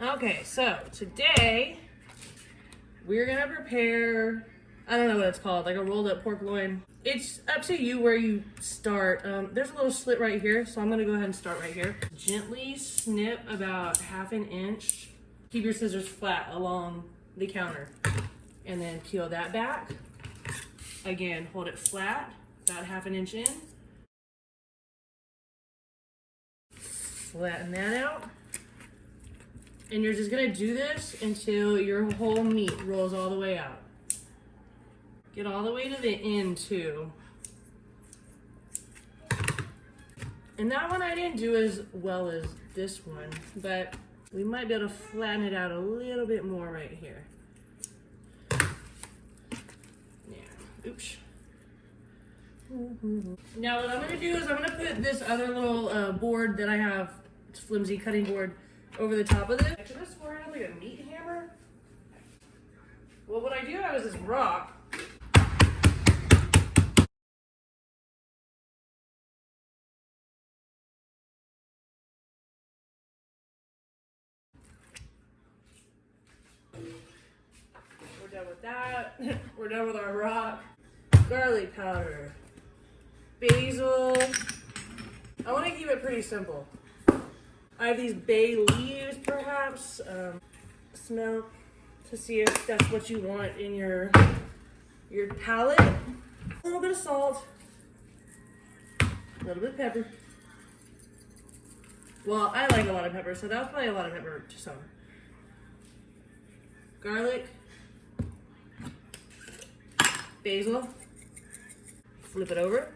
Okay, so today we're gonna prepare, I don't know what it's called, like a rolled up pork loin. It's up to you where you start. There's a little slit right here, so I'm gonna go ahead and start right here. Gently snip about 1/2 inch. Keep your scissors flat along the counter. And then peel that back. Again, hold it flat, about 1/2 inch in. Flatten that out. And you're just gonna do this until your whole meat rolls all the way out. Get all the way to the end too. And that one I didn't do as well as this one, but we might be able to flatten it out a little bit more right here. Yeah, oops. Now what I'm gonna do is I'm gonna put this other little board that I have, it's flimsy cutting board, over the top of this. I could have sworn I had like a meat hammer. Well, what I do have is this rock. We're done with that. We're done with our rock. Garlic powder. Basil. I want to keep it pretty simple. I have these bay leaves, perhaps. Smell to see if that's what you want in your palate. A little bit of salt. A little bit of pepper. Well, I like a lot of pepper, so that was probably a lot of pepper to some. Garlic. Basil. Flip it over.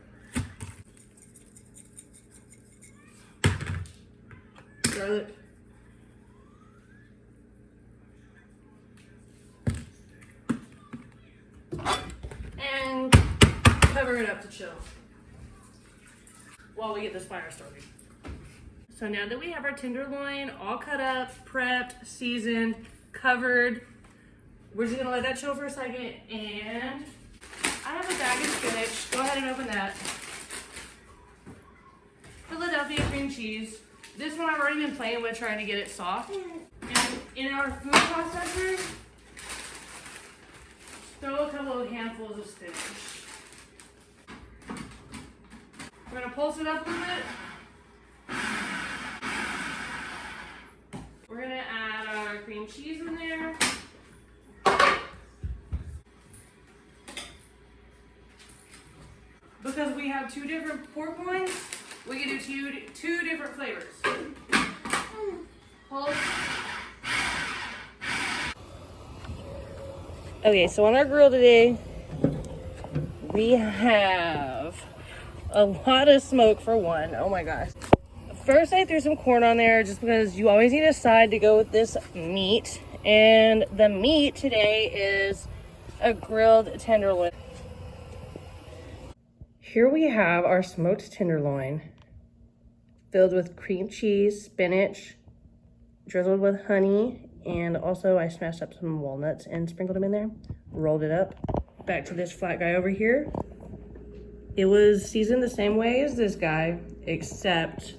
Garlic. And cover it up to chill while we get this fire started. So now that we have our tenderloin all cut up, prepped, seasoned, covered, we're just gonna let that chill for a second. And I have a bag of spinach. Go ahead and open that. Philadelphia cream cheese. This one I've already been playing with, trying to get it soft. And in our food processor, throw a couple of handfuls of spinach. We're gonna pulse it up a bit. We're gonna add our cream cheese in there. Because we have 2 different pork loins, we can do two different flavors. Hold. Okay, so on our grill today, we have a lot of smoke for one. Oh my gosh. First, I threw some corn on there just because you always need a side to go with this meat. And the meat today is a grilled tenderloin. Here we have our smoked tenderloin filled with cream cheese, spinach, drizzled with honey, and also I smashed up some walnuts and sprinkled them in there, rolled it up. Back to this flat guy over here. It was seasoned the same way as this guy, except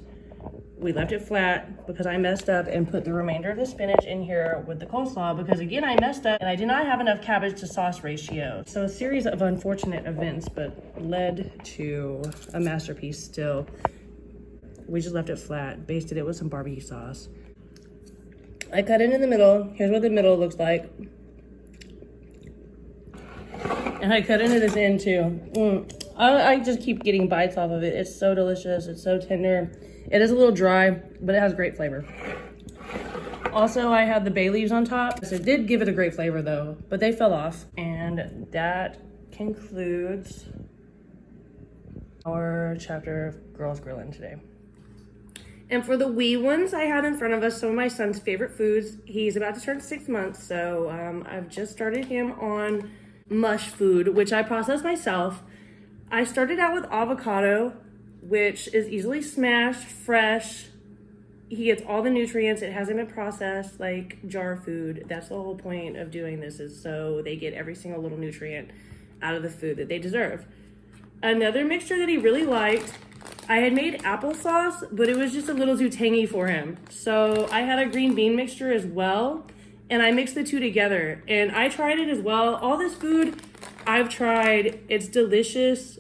we left it flat because I messed up and put the remainder of the spinach in here with the coleslaw because again, I messed up and I did not have enough cabbage to sauce ratio. So a series of unfortunate events, but led to a masterpiece still. We just left it flat, basted it with some barbecue sauce. I cut it in the middle. Here's what the middle looks like. And I cut into this end too. I just keep getting bites off of it. It's so delicious, it's so tender. It is a little dry, but it has great flavor. Also, I had the bay leaves on top. So it did give it a great flavor though, but they fell off. And that concludes our chapter of Girls Grillin' today. And for the wee ones, I have in front of us some of my son's favorite foods. He's about to turn 6 months, so I've just started him on mush food, which I process myself. I started out with avocado, which is easily smashed, fresh. He gets all the nutrients. It hasn't been processed like jar food. That's the whole point of doing this, is so they get every single little nutrient out of the food that they deserve. Another mixture that he really liked I had made applesauce, but it was just a little too tangy for him. So I had a green bean mixture as well, and I mixed the two together. And I tried it as well. All this food I've tried, it's delicious.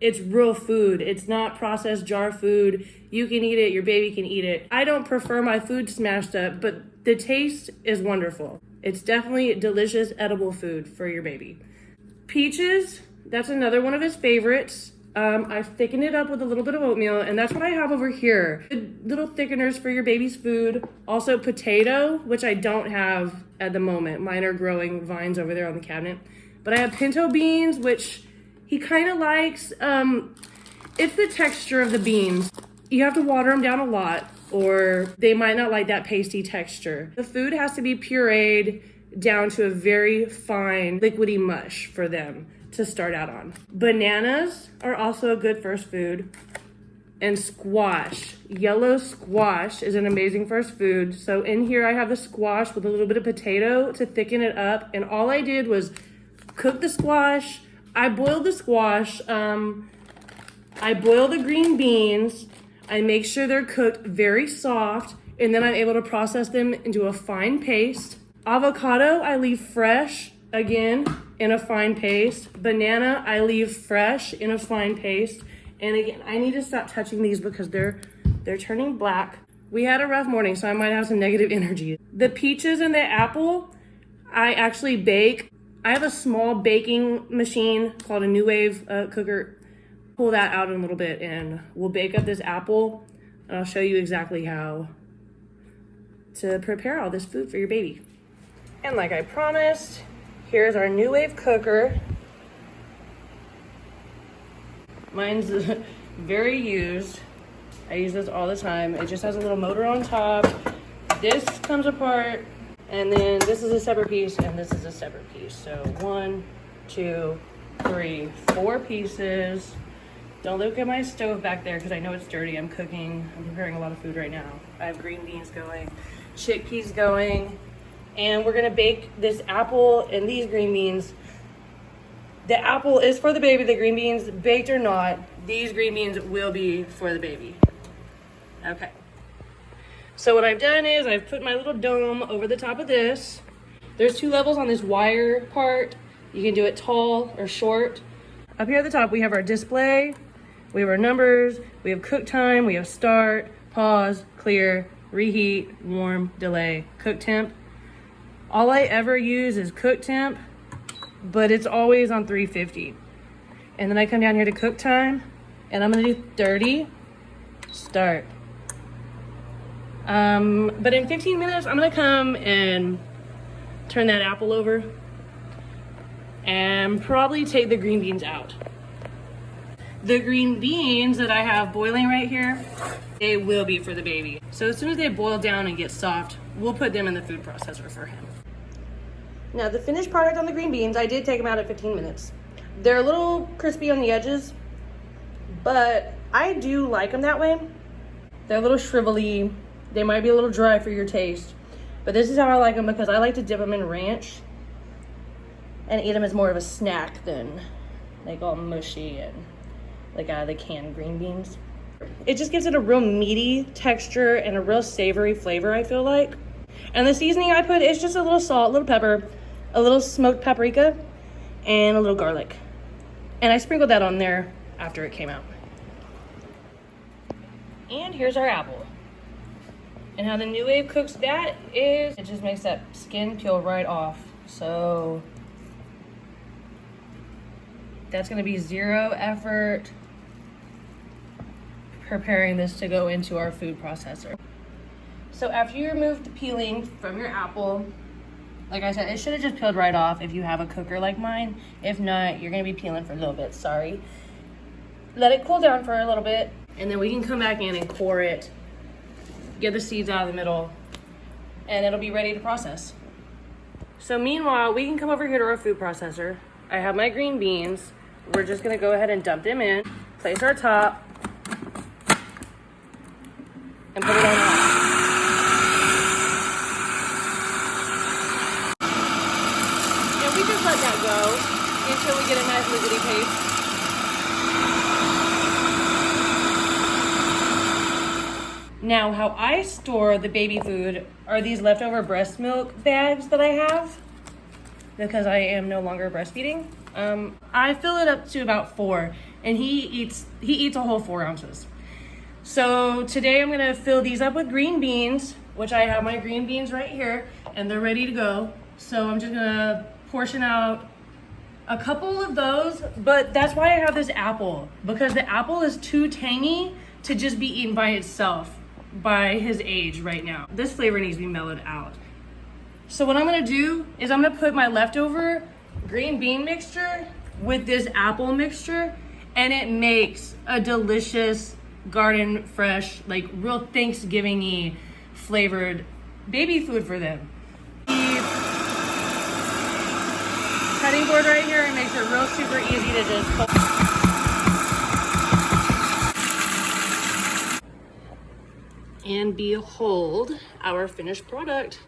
It's real food. It's not processed jar food. You can eat it, your baby can eat it. I don't prefer my food smashed up, but the taste is wonderful. It's definitely delicious, edible food for your baby. Peaches, that's another one of his favorites. I've thickened it up with a little bit of oatmeal, and that's what I have over here. Good little thickeners for your baby's food. Also potato, which I don't have at the moment. Mine are growing vines over there on the cabinet. But I have pinto beans, which he kind of likes. It's the texture of the beans. You have to water them down a lot, or they might not like that pasty texture. The food has to be pureed down to a very fine liquidy mush for them to start out on. Bananas are also a good first food. And squash. Yellow squash is an amazing first food. So in here I have the squash with a little bit of potato to thicken it up. And all I did was cook the squash. I boiled the squash. I boil the green beans. I make sure they're cooked very soft. And then I'm able to process them into a fine paste. Avocado, I leave fresh, again, in a fine paste. Banana, I leave fresh in a fine paste. And again, I need to stop touching these because they're turning black. We had a rough morning, so I might have some negative energy. The peaches and the apple, I actually bake. I have a small baking machine called a New Wave cooker. Pull that out in a little bit and we'll bake up this apple. And I'll show you exactly how to prepare all this food for your baby. And like I promised, here's our New Wave cooker. Mine's very used. I use this all the time. It just has a little motor on top. This comes apart, and then this is a separate piece, and this is a separate piece. So 1, 2, 3, 4 pieces. Don't look at my stove back there because I know it's dirty. I'm cooking. I'm preparing a lot of food right now. I have green beans going, chickpeas going, and we're gonna bake this apple and these green beans. The apple is for the baby, the green beans, baked or not, these green beans will be for the baby. Okay. So what I've done is I've put my little dome over the top of this. There's 2 levels on this wire part. You can do it tall or short. Up here at the top, we have our display. We have our numbers. We have cook time. We have start, pause, clear, reheat, warm, delay, cook temp. All I ever use is cook temp, but it's always on 350. And then I come down here to cook time, and I'm gonna do 30, start. But in 15 minutes, I'm gonna come and turn that apple over and probably take the green beans out. The green beans that I have boiling right here, they will be for the baby. So as soon as they boil down and get soft, we'll put them in the food processor for him. Now the finished product on the green beans, I did take them out at 15 minutes. They're a little crispy on the edges, but I do like them that way. They're a little shrivelly. They might be a little dry for your taste, but this is how I like them because I like to dip them in ranch and eat them as more of a snack than like all mushy and like out of the canned green beans. It just gives it a real meaty texture and a real savory flavor, I feel like. And the seasoning I put is just a little salt, a little pepper, a little smoked paprika, and a little garlic. And I sprinkled that on there after it came out. And here's our apple. And how the New Wave cooks that is, it just makes that skin peel right off. So that's gonna be 0 effort preparing this to go into our food processor. So after you remove the peeling from your apple, like I said, it should have just peeled right off if you have a cooker like mine. If not, you're gonna be peeling for a little bit, sorry. Let it cool down for a little bit, and then we can come back in and core it, get the seeds out of the middle, and it'll be ready to process. So meanwhile, we can come over here to our food processor. I have my green beans. We're just gonna go ahead and dump them in, place our top, and put it on hot. And we just let that go until we get a nice liquidy paste. Now, how I store the baby food are these leftover breast milk bags that I have because I am no longer breastfeeding. I fill it up to about 4, and he eats a whole 4 ounces. So today I'm gonna fill these up with green beans, which I have my green beans right here, and they're ready to go. So I'm just gonna portion out a couple of those, but that's why I have this apple, because the apple is too tangy to just be eaten by itself by his age right now. This flavor needs to be mellowed out. So what I'm gonna do is I'm gonna put my leftover green bean mixture with this apple mixture, and it makes a delicious garden fresh, like real Thanksgiving-y flavored baby food for them. The cutting board right here, it makes it real super easy to just pull. And behold, our finished product.